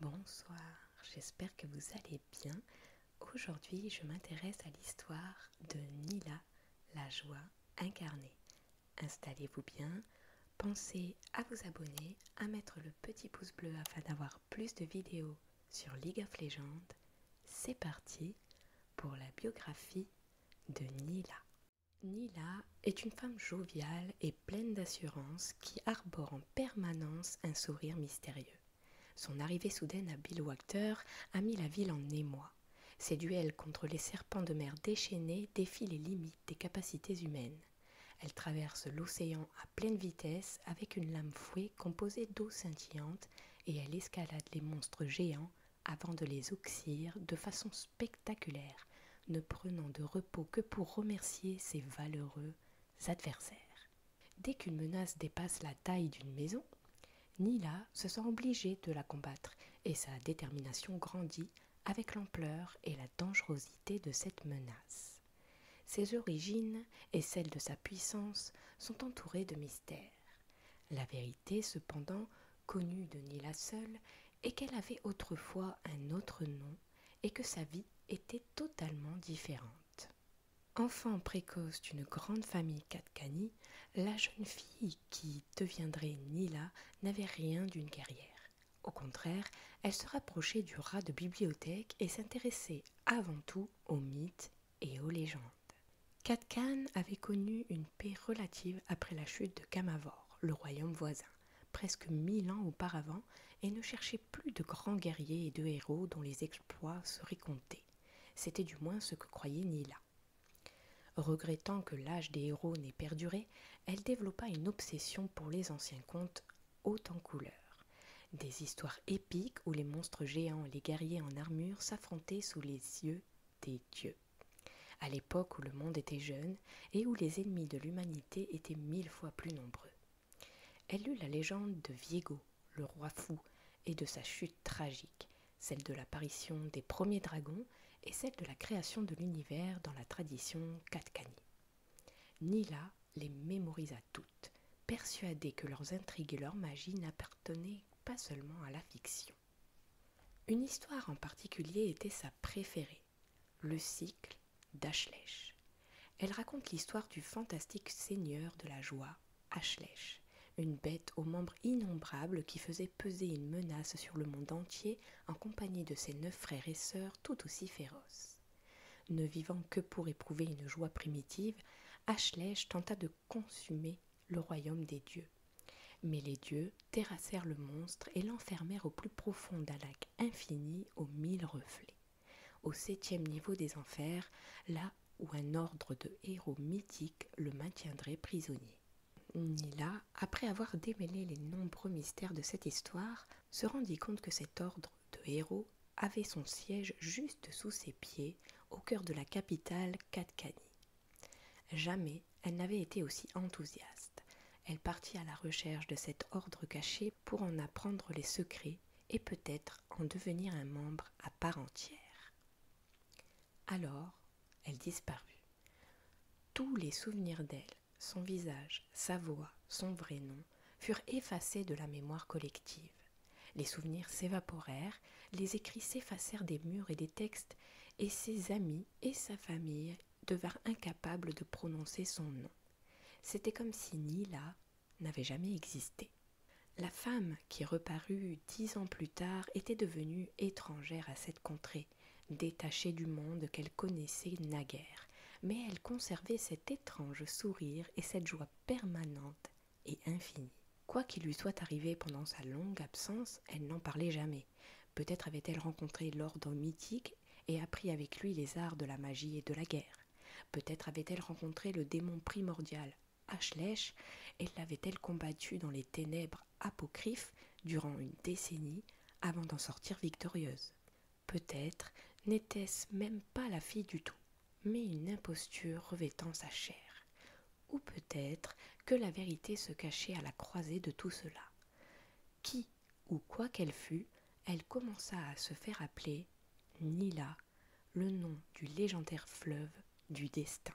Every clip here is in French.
Bonsoir, j'espère que vous allez bien. Aujourd'hui, je m'intéresse à l'histoire de Nila, la joie incarnée. Installez-vous bien, pensez à vous abonner, à mettre le petit pouce bleu afin d'avoir plus de vidéos sur League of Legends. C'est parti pour la biographie de Nila. Nila est une femme joviale et pleine d'assurance qui arbore en permanence un sourire mystérieux. Son arrivée soudaine à Billwater a mis la ville en émoi. Ses duels contre les serpents de mer déchaînés défient les limites des capacités humaines. Elle traverse l'océan à pleine vitesse avec une lame fouet composée d'eau scintillante et elle escalade les monstres géants avant de les oxyre de façon spectaculaire, ne prenant de repos que pour remercier ses valeureux adversaires. Dès qu'une menace dépasse la taille d'une maison, Nila se sent obligée de la combattre et sa détermination grandit avec l'ampleur et la dangerosité de cette menace. Ses origines et celles de sa puissance sont entourées de mystères. La vérité, cependant, connue de Nila seule, est qu'elle avait autrefois un autre nom et que sa vie était totalement différente. Enfant précoce d'une grande famille Katkani, la jeune fille qui deviendrait Nila n'avait rien d'une guerrière. Au contraire, elle se rapprochait du rat de bibliothèque et s'intéressait avant tout aux mythes et aux légendes. Katkan avait connu une paix relative après la chute de Kamavor, le royaume voisin, presque 1000 ans auparavant, et ne cherchait plus de grands guerriers et de héros dont les exploits seraient comptés. C'était du moins ce que croyait Nila. Regrettant que l'âge des héros n'ait perduré, elle développa une obsession pour les anciens contes haut en couleurs. Des histoires épiques où les monstres géants et les guerriers en armure s'affrontaient sous les yeux des dieux. À l'époque où le monde était jeune et où les ennemis de l'humanité étaient 1000 fois plus nombreux. Elle lut la légende de Viego, le roi fou, et de sa chute tragique, celle de l'apparition des premiers dragons et celle de la création de l'univers dans la tradition Katkani. Nila les mémorisa toutes, persuadée que leurs intrigues et leur magie n'appartenaient pas seulement à la fiction. Une histoire en particulier était sa préférée, le cycle d'Ashlech. Elle raconte l'histoire du fantastique seigneur de la joie, Ashlech, une bête aux membres innombrables qui faisait peser une menace sur le monde entier en compagnie de ses 9 frères et sœurs tout aussi féroces. Ne vivant que pour éprouver une joie primitive, Ashlech tenta de consumer le royaume des dieux. Mais les dieux terrassèrent le monstre et l'enfermèrent au plus profond d'un lac infini aux 1000 reflets. Au 7e niveau des enfers, là où un ordre de héros mythiques le maintiendrait prisonnier. Nila, après avoir démêlé les nombreux mystères de cette histoire, se rendit compte que cet ordre de héros avait son siège juste sous ses pieds, au cœur de la capitale Katkani. Jamais elle n'avait été aussi enthousiaste. Elle partit à la recherche de cet ordre caché pour en apprendre les secrets et peut-être en devenir un membre à part entière. Alors, elle disparut. Tous les souvenirs d'elle, son visage, sa voix, son vrai nom, furent effacés de la mémoire collective. Les souvenirs s'évaporèrent, les écrits s'effacèrent des murs et des textes, et ses amis et sa famille devinrent incapables de prononcer son nom. C'était comme si Nila n'avait jamais existé. La femme qui reparut 10 ans plus tard était devenue étrangère à cette contrée, détachée du monde qu'elle connaissait naguère, mais elle conservait cet étrange sourire et cette joie permanente et infinie. Quoi qu'il lui soit arrivé pendant sa longue absence, elle n'en parlait jamais. Peut-être avait-elle rencontré l'ordre mythique et appris avec lui les arts de la magie et de la guerre. Peut-être avait-elle rencontré le démon primordial, Ashlech, et l'avait-elle combattu dans les ténèbres apocryphes durant une décennie avant d'en sortir victorieuse. Peut-être n'était-ce même pas la fille du tout, mais une imposture revêtant sa chair. Ou peut-être que la vérité se cachait à la croisée de tout cela. Qui ou quoi qu'elle fût, elle commença à se faire appeler Nila, le nom du légendaire fleuve du destin.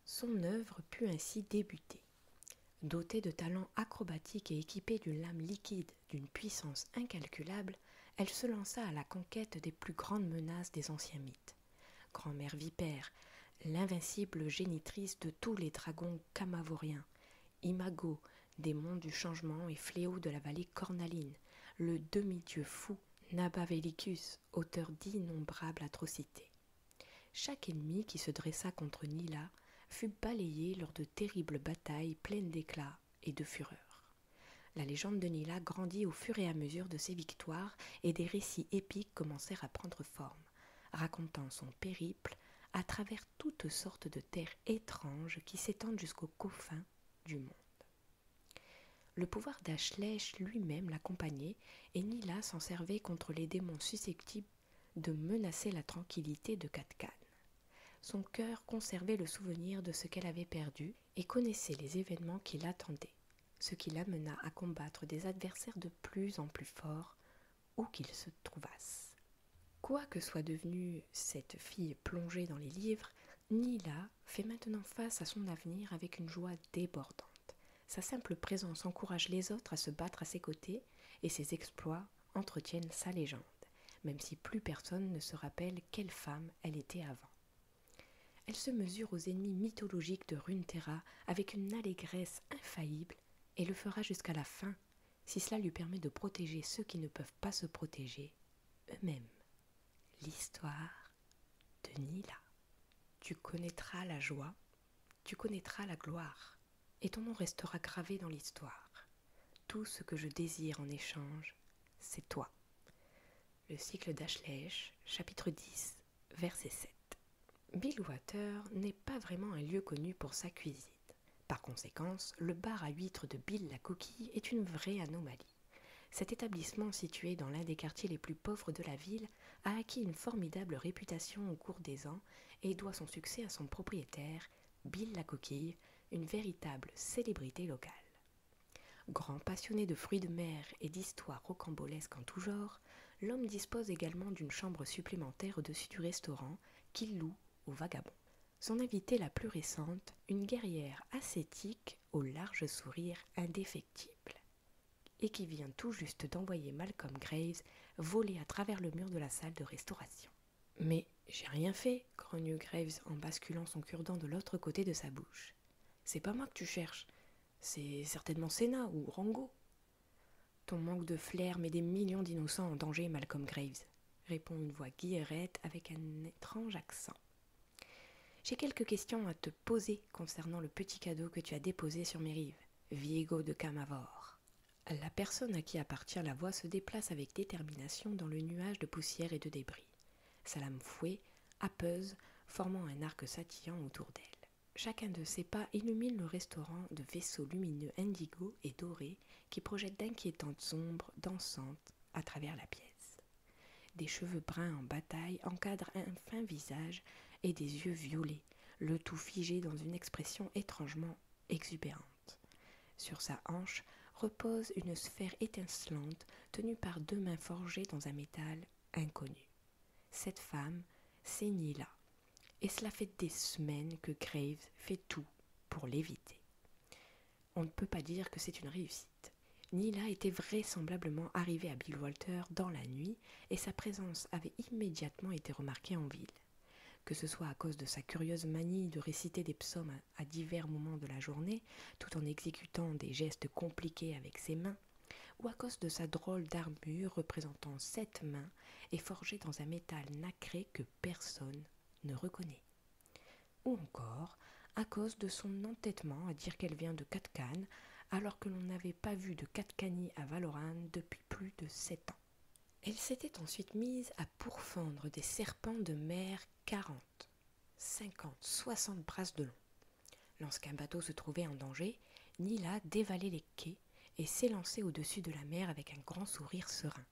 Son œuvre put ainsi débuter. Dotée de talents acrobatiques et équipée d'une lame liquide d'une puissance incalculable, elle se lança à la conquête des plus grandes menaces des anciens mythes. Grand-mère vipère, l'invincible génitrice de tous les dragons camavoriens, Imago, démon du changement et fléau de la vallée cornaline, le demi-dieu fou, Nabavélicus, auteur d'innombrables atrocités. Chaque ennemi qui se dressa contre Nila fut balayé lors de terribles batailles pleines d'éclat et de fureur. La légende de Nila grandit au fur et à mesure de ses victoires et des récits épiques commencèrent à prendre forme, racontant son périple à travers toutes sortes de terres étranges qui s'étendent jusqu'aux confins du monde. Le pouvoir d'Ashlech lui-même l'accompagnait et Nila s'en servait contre les démons susceptibles de menacer la tranquillité de Katkan. Son cœur conservait le souvenir de ce qu'elle avait perdu et connaissait les événements qui l'attendaient, ce qui l'amena à combattre des adversaires de plus en plus forts où qu'ils se trouvassent. Quoi que soit devenue cette fille plongée dans les livres, Nila fait maintenant face à son avenir avec une joie débordante. Sa simple présence encourage les autres à se battre à ses côtés et ses exploits entretiennent sa légende, même si plus personne ne se rappelle quelle femme elle était avant. Elle se mesure aux ennemis mythologiques de Runeterra avec une allégresse infaillible et le fera jusqu'à la fin, si cela lui permet de protéger ceux qui ne peuvent pas se protéger eux-mêmes. L'histoire de Nila. Tu connaîtras la joie, tu connaîtras la gloire, et ton nom restera gravé dans l'histoire. Tout ce que je désire en échange, c'est toi. Le cycle d'Ashlech, chapitre 10, verset 7. Billwater n'est pas vraiment un lieu connu pour sa cuisine. Par conséquent, le bar à huîtres de Bill la Coquille est une vraie anomalie. Cet établissement, situé dans l'un des quartiers les plus pauvres de la ville, a acquis une formidable réputation au cours des ans et doit son succès à son propriétaire, Bill la Coquille, une véritable célébrité locale. Grand passionné de fruits de mer et d'histoires rocambolesques en tout genre, l'homme dispose également d'une chambre supplémentaire au-dessus du restaurant qu'il loue aux vagabonds. Son invitée la plus récente, une guerrière ascétique au large sourire indéfectible, et qui vient tout juste d'envoyer Malcolm Graves voler à travers le mur de la salle de restauration. « Mais j'ai rien fait, » grogne Graves en basculant son cure-dent de l'autre côté de sa bouche. « C'est pas moi que tu cherches, c'est certainement Senna ou Rango. »« Ton manque de flair met des millions d'innocents en danger, Malcolm Graves, » répond une voix guillerette avec un étrange accent. « J'ai quelques questions à te poser concernant le petit cadeau que tu as déposé sur mes rives, Viego de Camavor. » La personne à qui appartient la voix se déplace avec détermination dans le nuage de poussière et de débris. Sa lame fouet, happeuse, formant un arc scintillant autour d'elle. Chacun de ses pas illumine le restaurant de vaisseaux lumineux indigo et dorés qui projettent d'inquiétantes ombres dansantes à travers la pièce. Des cheveux bruns en bataille encadrent un fin visage et des yeux violets, le tout figé dans une expression étrangement exubérante. Sur sa hanche repose une sphère étincelante tenue par 2 mains forgées dans un métal inconnu. Cette femme, c'est Nila, et cela fait des semaines que Graves fait tout pour l'éviter. On ne peut pas dire que c'est une réussite. Nila était vraisemblablement arrivée à Billwater dans la nuit et sa présence avait immédiatement été remarquée en ville. Que ce soit à cause de sa curieuse manie de réciter des psaumes à divers moments de la journée, tout en exécutant des gestes compliqués avec ses mains, ou à cause de sa drôle d'armure représentant 7 mains et forgée dans un métal nacré que personne ne reconnaît. Ou encore à cause de son entêtement à dire qu'elle vient de Katkan, alors que l'on n'avait pas vu de Katkani à Valoran depuis plus de 7 ans. Elle s'était ensuite mise à pourfendre des serpents de mer 40, 50, 60 brasses de long. Lorsqu'un bateau se trouvait en danger, Nila dévalait les quais et s'élançait au-dessus de la mer avec un grand sourire serein.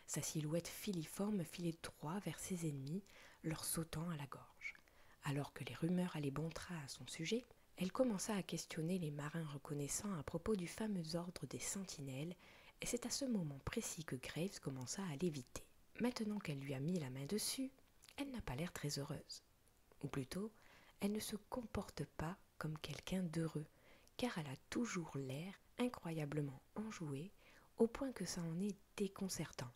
Sa silhouette filiforme filait droit vers ses ennemis, leur sautant à la gorge. Alors que les rumeurs allaient bon train à son sujet, elle commença à questionner les marins reconnaissants à propos du fameux ordre des sentinelles, et c'est à ce moment précis que Graves commença à l'éviter. Maintenant qu'elle lui a mis la main dessus, elle n'a pas l'air très heureuse. Ou plutôt, elle ne se comporte pas comme quelqu'un d'heureux, car elle a toujours l'air incroyablement enjouée, au point que ça en est déconcertant,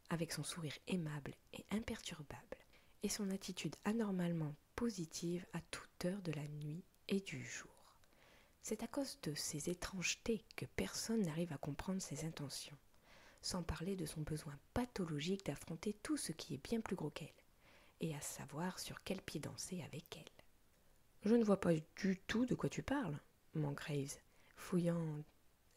avec son sourire aimable et imperturbable, et son attitude anormalement positive à toute heure de la nuit et du jour. C'est à cause de ses étrangetés que personne n'arrive à comprendre ses intentions, sans parler de son besoin pathologique d'affronter tout ce qui est bien plus gros qu'elle, et à savoir sur quel pied danser avec elle. « Je ne vois pas du tout de quoi tu parles, » ment Graves, fouillant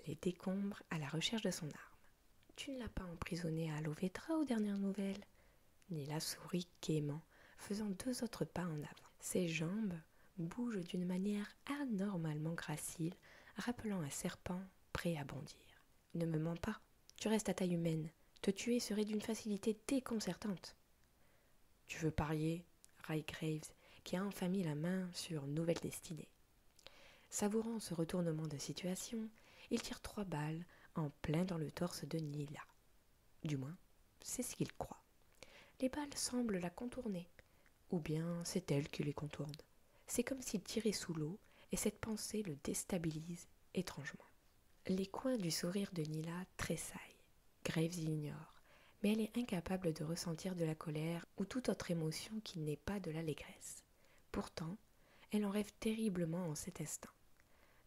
les décombres à la recherche de son arme. « Tu ne l'as pas emprisonnée à Lovetra aux dernières nouvelles ?» Nila sourit gaiement, faisant 2 autres pas en avant. Ses jambes bougent d'une manière anormalement gracile, rappelant un serpent prêt à bondir. « Ne me mens pas, tu restes à taille humaine. Te tuer serait d'une facilité déconcertante. »« Tu veux parier ?» raille Graves, qui a enfin mis la main sur Nouvelle Destinée. Savourant ce retournement de situation, il tire 3 balles en plein dans le torse de Nila. Du moins, c'est ce qu'il croit. Les balles semblent la contourner, ou bien c'est elle qui les contourne. C'est comme s'il tirait sous l'eau, et cette pensée le déstabilise étrangement. Les coins du sourire de Nila tressaillent. Graves l'ignore, mais elle est incapable de ressentir de la colère ou toute autre émotion qui n'est pas de l'allégresse. Pourtant, elle en rêve terriblement en cet instant.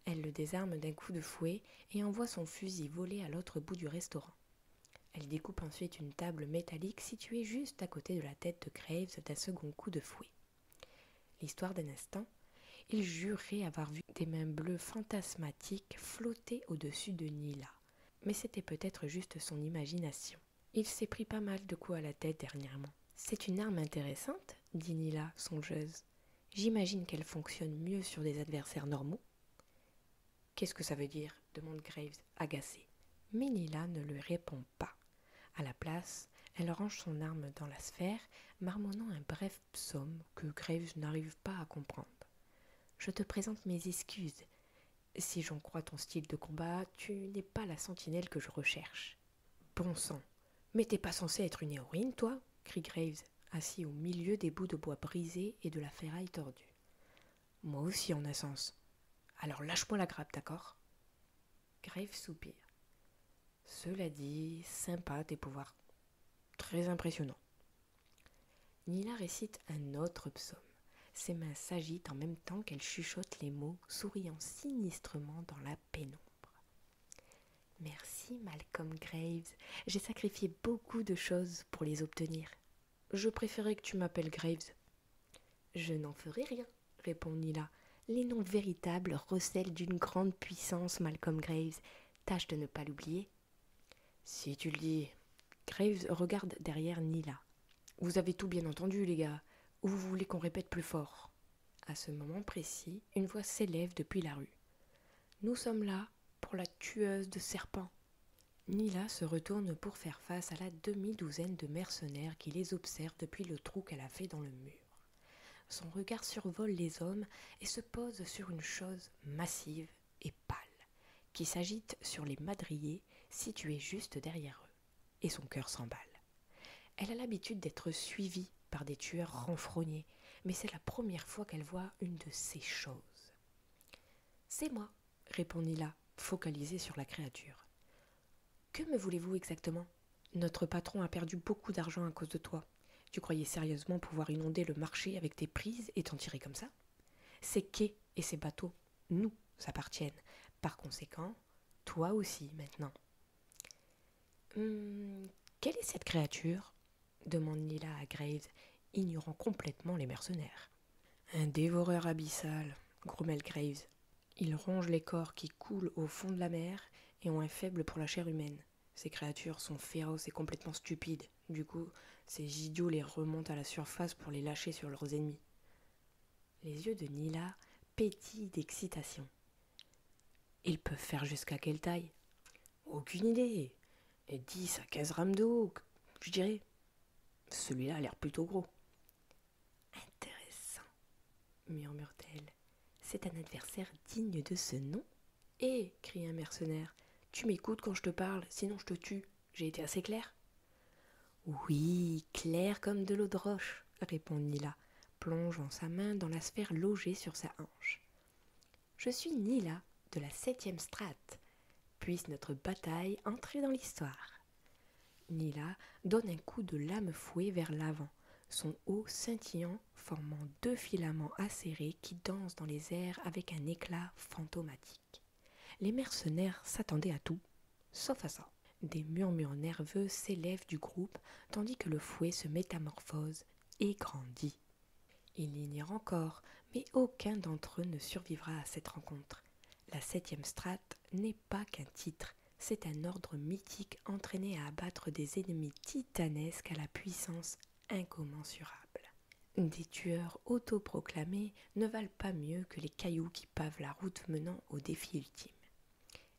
Elle le désarme d'un coup de fouet et envoie son fusil voler à l'autre bout du restaurant. Elle découpe ensuite une table métallique située juste à côté de la tête de Graves d'un second coup de fouet. L'histoire d'un instant, il jurait avoir vu des mains bleues fantasmatiques flotter au-dessus de Nila. Mais c'était peut-être juste son imagination. Il s'est pris pas mal de coups à la tête dernièrement. « C'est une arme intéressante, » dit Nila, songeuse. « J'imagine qu'elle fonctionne mieux sur des adversaires normaux. »« Qu'est-ce que ça veut dire ?» demande Graves, agacé. Mais Nila ne lui répond pas. À la place, elle range son arme dans la sphère, marmonnant un bref psaume que Graves n'arrive pas à comprendre. « Je te présente mes excuses. Si j'en crois ton style de combat, tu n'es pas la sentinelle que je recherche. »« Bon sang, mais t'es pas censé être une héroïne, toi ?» crie Graves, assis au milieu des bouts de bois brisés et de la ferraille tordue. « Moi aussi en un sens. Alors lâche-moi la grappe, d'accord ?» Graves soupire. Cela dit, sympa tes pouvoirs. Très impressionnant. Nila récite un autre psaume. Ses mains s'agitent en même temps qu'elle chuchote les mots, souriant sinistrement dans la pénombre. « Merci, Malcolm Graves. J'ai sacrifié beaucoup de choses pour les obtenir. »« Je préférais que tu m'appelles Graves. »« Je n'en ferai rien, » répond Nila. « Les noms véritables recèlent d'une grande puissance, Malcolm Graves. Tâche de ne pas l'oublier. » « Si tu le dis. » Graves regarde derrière Nila. « Vous avez tout bien entendu, les gars. Ou vous voulez qu'on répète plus fort ?» À ce moment précis, une voix s'élève depuis la rue. « Nous sommes là pour la tueuse de serpents. » Nila se retourne pour faire face à la demi-douzaine de mercenaires qui les observent depuis le trou qu'elle a fait dans le mur. Son regard survole les hommes et se pose sur une chose massive et pâle, qui s'agite sur les madriers situés juste derrière eux, et son cœur s'emballe. Elle a l'habitude d'être suivie par des tueurs renfrognés, mais c'est la première fois qu'elle voit une de ces choses. « C'est moi, » répond Nila, focalisée sur la créature. « Que me voulez-vous exactement ? Notre patron a perdu beaucoup d'argent à cause de toi. Tu croyais sérieusement pouvoir inonder le marché avec tes prises et t'en tirer comme ça ? Ces quais et ces bateaux nous appartiennent. Par conséquent, toi aussi maintenant. » Quelle est cette créature ? Demande Nila à Graves, ignorant complètement les mercenaires. Un dévoreur abyssal, grommelle Graves. Il ronge les corps qui coulent au fond de la mer et ont un faible pour la chair humaine. Ces créatures sont féroces et complètement stupides. Du coup, ces idiots les remontent à la surface pour les lâcher sur leurs ennemis. Les yeux de Nila pétillent d'excitation. Ils peuvent faire jusqu'à quelle taille ? Aucune idée. 10 à 15 rames de haut, je dirais. Celui-là a l'air plutôt gros. Intéressant, murmure-t-elle. C'est un adversaire digne de ce nom ? Hé, crie un mercenaire, tu m'écoutes quand je te parle, sinon je te tue. J'ai été assez clair ? Oui, clair comme de l'eau de roche, répond Nila, plongeant sa main dans la sphère logée sur sa hanche. Je suis Nila, de la 7e strate. Puisse notre bataille entrer dans l'histoire. Nila donne un coup de lame-fouet vers l'avant, son haut scintillant formant 2 filaments acérés qui dansent dans les airs avec un éclat fantomatique. Les mercenaires s'attendaient à tout, sauf à ça. Des murmures nerveux s'élèvent du groupe tandis que le fouet se métamorphose et grandit. Ils l'ignorent encore, mais aucun d'entre eux ne survivra à cette rencontre. La 7e strate n'est pas qu'un titre, c'est un ordre mythique entraîné à abattre des ennemis titanesques à la puissance incommensurable. Des tueurs autoproclamés ne valent pas mieux que les cailloux qui pavent la route menant au défi ultime.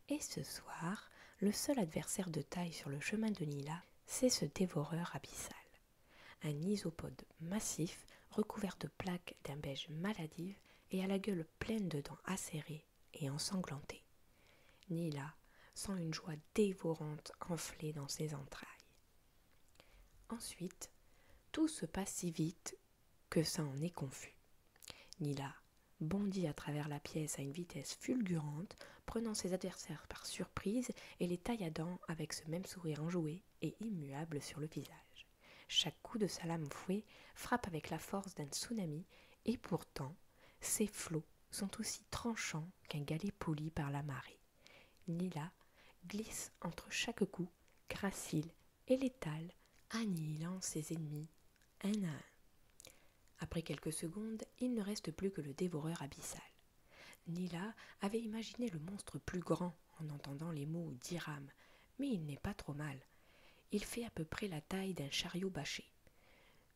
Et ce soir, le seul adversaire de taille sur le chemin de Nila, c'est ce dévoreur abyssal. Un isopode massif, recouvert de plaques d'un beige maladif et à la gueule pleine de dents acérées et ensanglantées. Nila sent une joie dévorante enfler dans ses entrailles. Ensuite, tout se passe si vite que ça en est confus. Nila bondit à travers la pièce à une vitesse fulgurante, prenant ses adversaires par surprise et les tailladant avec ce même sourire enjoué et immuable sur le visage. Chaque coup de sa lame-fouet frappe avec la force d'un tsunami et pourtant, ses flots sont aussi tranchants qu'un galet poli par la marée. Nila glisse entre chaque coup, gracile et létale, annihilant ses ennemis un à un. Après quelques secondes, il ne reste plus que le dévoreur abyssal. Nila avait imaginé le monstre plus grand en entendant les mots d'Hiram, mais il n'est pas trop mal. Il fait à peu près la taille d'un chariot bâché.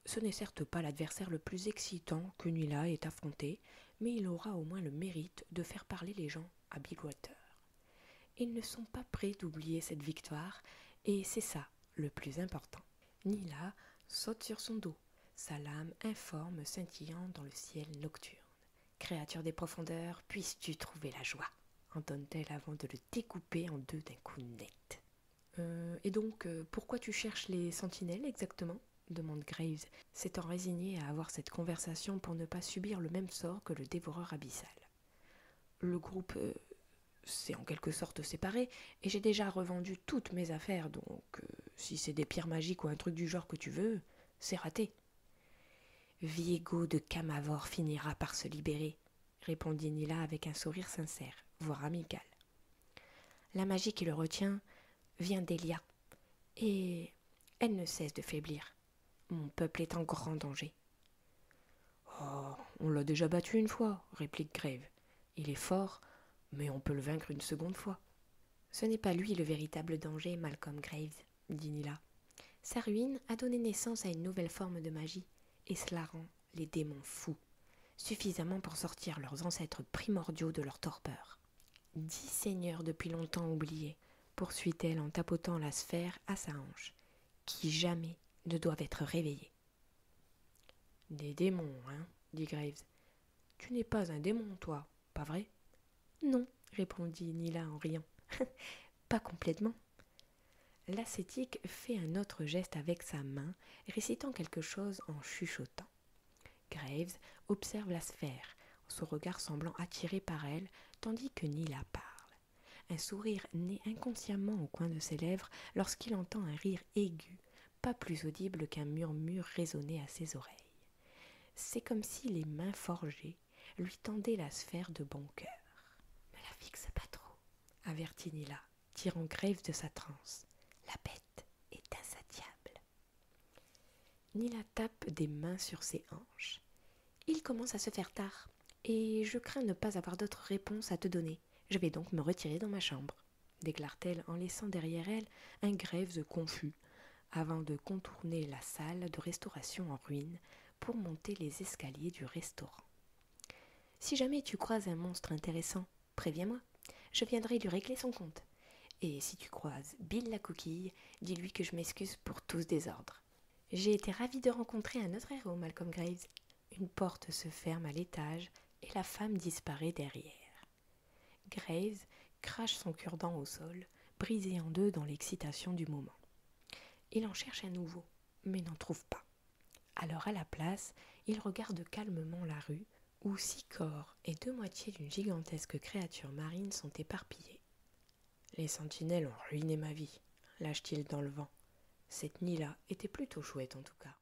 Ce n'est certes pas l'adversaire le plus excitant que Nila ait affronté, mais il aura au moins le mérite de faire parler les gens à Bigwater. Ils ne sont pas prêts d'oublier cette victoire, et c'est ça le plus important. Nila saute sur son dos, sa lame informe scintillant dans le ciel nocturne. « Créature des profondeurs, puisses-tu trouver la joie ?» entonne-t-elle avant de le découper en deux d'un coup net. Et donc, pourquoi tu cherches les sentinelles exactement ?» demande Graves, s'étant résigné à avoir cette conversation pour ne pas subir le même sort que le dévoreur abyssal. Le groupe s'est en quelque sorte séparé, et j'ai déjà revendu toutes mes affaires, donc si c'est des pierres magiques ou un truc du genre que tu veux, c'est raté. Viego de Camavor finira par se libérer, répondit Nila avec un sourire sincère, voire amical. La magie qui le retient vient d'Elia, et elle ne cesse de faiblir. Mon peuple est en grand danger. Oh, on l'a déjà battu une fois, réplique Grave. Il est fort, mais on peut le vaincre une seconde fois. Ce n'est pas lui le véritable danger, Malcolm Graves, dit Nila. Sa ruine a donné naissance à une nouvelle forme de magie, et cela rend les démons fous, suffisamment pour sortir leurs ancêtres primordiaux de leur torpeur. 10 seigneurs depuis longtemps oubliés, poursuit-elle en tapotant la sphère à sa hanche, qui jamais ne doivent être réveillés. Des démons, hein, dit Graves. Tu n'es pas un démon, toi, pas vrai? Non, répondit Nila en riant. Pas complètement. L'ascétique fait un autre geste avec sa main, récitant quelque chose en chuchotant. Graves observe la sphère, son regard semblant attiré par elle, tandis que Nila parle. Un sourire naît inconsciemment au coin de ses lèvres lorsqu'il entend un rire aigu, pas plus audible qu'un murmure résonner à ses oreilles. C'est comme si les mains forgées lui tendaient la sphère de bon cœur. « Ne la fixe pas trop, » avertit Nila, tirant Graves de sa transe. « La bête est insatiable. » Nila tape des mains sur ses hanches. « Il commence à se faire tard, et je crains ne pas avoir d'autres réponses à te donner. Je vais donc me retirer dans ma chambre, » déclare-t-elle en laissant derrière elle un Graves confus, avant de contourner la salle de restauration en ruine pour monter les escaliers du restaurant. « Si jamais tu croises un monstre intéressant, préviens-moi, je viendrai lui régler son compte. Et si tu croises Bill la coquille, dis-lui que je m'excuse pour tout ce désordre. » J'ai été ravie de rencontrer un autre héros, Malcolm Graves. Une porte se ferme à l'étage et la femme disparaît derrière. Graves crache son cure-dent au sol, brisé en deux dans l'excitation du moment. Il en cherche un nouveau, mais n'en trouve pas. Alors à la place, il regarde calmement la rue, où 6 corps et 2 moitiés d'une gigantesque créature marine sont éparpillés. « Les sentinelles ont ruiné ma vie », lâche-t-il dans le vent. Cette Nila était plutôt chouette en tout cas.